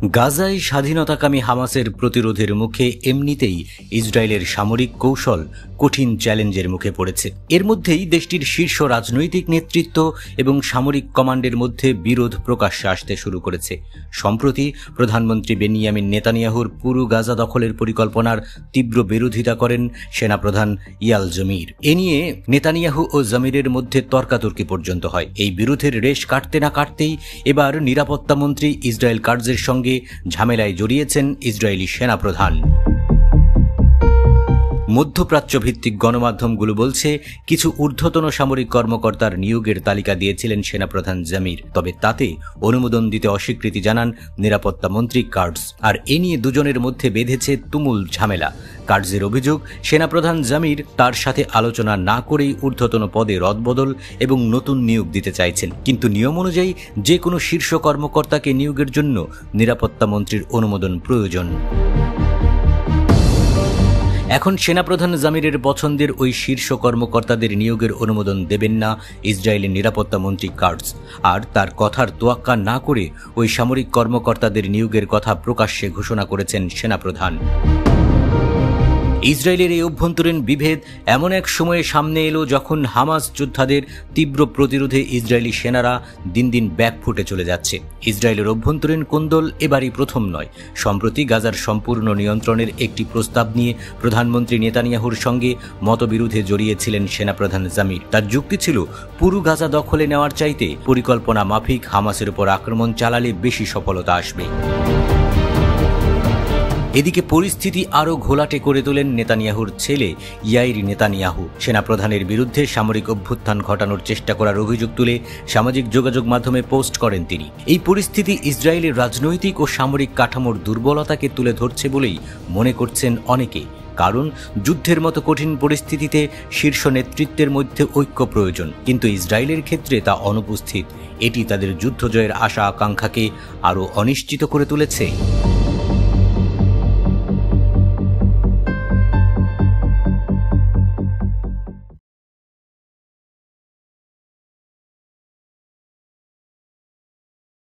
গাজায় স্বাধীনতাকামী হামাসের প্রতিরোধের মুখে এমনিতেই ইসরায়েলের সামরিক কৌশল কঠিন চ্যালেঞ্জের মুখে পড়েছে। এর মধ্যেই দেশটির শীর্ষ রাজনৈতিক নেতৃত্ব এবং সামরিক কমান্ডের মধ্যে বিরোধ প্রকাশ্যে আসতে শুরু করেছে। সম্প্রতি প্রধানমন্ত্রী বেনিয়ামিন নেতানিয়াহুর পুরো গাজা দখলের পরিকল্পনার তীব্র বিরোধিতা করেন সেনাপ্রধান ইয়াল জমির। এ নিয়ে নেতানিয়াহু ও জমিরের মধ্যে তর্কাতর্কি পর্যন্ত হয়। এই বিরোধের রেশ কাটতে না কাটতেই এবার নিরাপত্তামন্ত্রী ইসরায়েল কাটজের সঙ্গে ঝামেলায় জড়িয়েছেন ইসরায়েলি সেনাপ্রধান। মধ্যপ্রাচ্য ভিত্তিক গণমাধ্যমগুলো বলছে, কিছু ঊর্ধ্বতন সামরিক কর্মকর্তার নিয়োগের তালিকা দিয়েছিলেন সেনাপ্রধান জমির, তবে তাতে অনুমোদন দিতে অস্বীকৃতি জানান নিরাপত্তামন্ত্রী কাটজ। আর এ নিয়ে দুজনের মধ্যে বেঁধেছে তুমুল ঝামেলা। কাটজের অভিযোগ, সেনাপ্রধান জমির তার সাথে আলোচনা না করেই ঊর্ধ্বতন পদে রদবদল এবং নতুন নিয়োগ দিতে চাইছেন, কিন্তু নিয়ম অনুযায়ী যে কোনো শীর্ষ কর্মকর্তাকে নিয়োগের জন্য নিরাপত্তামন্ত্রীর অনুমোদন প্রয়োজন। এখন সেনাপ্রধান জামিরের পছন্দের ওই শীর্ষ কর্মকর্তাদের নিয়োগের অনুমোদন দেবেন না ইসরায়েলের নিরাপত্তামন্ত্রী কাটজ, আর তার কথার তোয়াক্কা না করে ওই সামরিক কর্মকর্তাদের নিয়োগের কথা প্রকাশ্যে ঘোষণা করেছেন সেনাপ্রধান। ইসরায়েলের এই অভ্যন্তরীণ বিভেদ এমন এক সময়ে সামনে এলো যখন হামাস যোদ্ধাদের তীব্র প্রতিরোধে ইসরায়েলি সেনারা দিন দিন ব্যাকফুটে চলে যাচ্ছে। ইসরায়েলের অভ্যন্তরীণ কোন্দল এবারই প্রথম নয়। সম্প্রতি গাজার সম্পূর্ণ নিয়ন্ত্রণের একটি প্রস্তাব নিয়ে প্রধানমন্ত্রী নেতানিয়াহুর সঙ্গে মতবিরোধে জড়িয়েছিলেন সেনাপ্রধান জামির। তার যুক্তি ছিল, পুরো গাজা দখলে নেওয়ার চাইতে পরিকল্পনা মাফিক হামাসের উপর আক্রমণ চালালে বেশি সফলতা আসবে। এদিকে পরিস্থিতি আরও ঘোলাটে করে তোলেন নেতানিয়াহুর ছেলে ইয়াইর নেতানিয়াহু। সেনাপ্রধানের বিরুদ্ধে সামরিক অভ্যুত্থান ঘটানোর চেষ্টা করার অভিযোগ তুলে সামাজিক যোগাযোগ মাধ্যমে পোস্ট করেন তিনি। এই পরিস্থিতি ইসরায়েলের রাজনৈতিক ও সামরিক কাঠামোর দুর্বলতাকে তুলে ধরছে বলেই মনে করছেন অনেকে। কারণ যুদ্ধের মতো কঠিন পরিস্থিতিতে শীর্ষ নেতৃত্বের মধ্যে ঐক্য প্রয়োজন, কিন্তু ইসরায়েলের ক্ষেত্রে তা অনুপস্থিত। এটি তাদের যুদ্ধ জয়ের আশা আকাঙ্ক্ষাকে আরও অনিশ্চিত করে তুলেছে।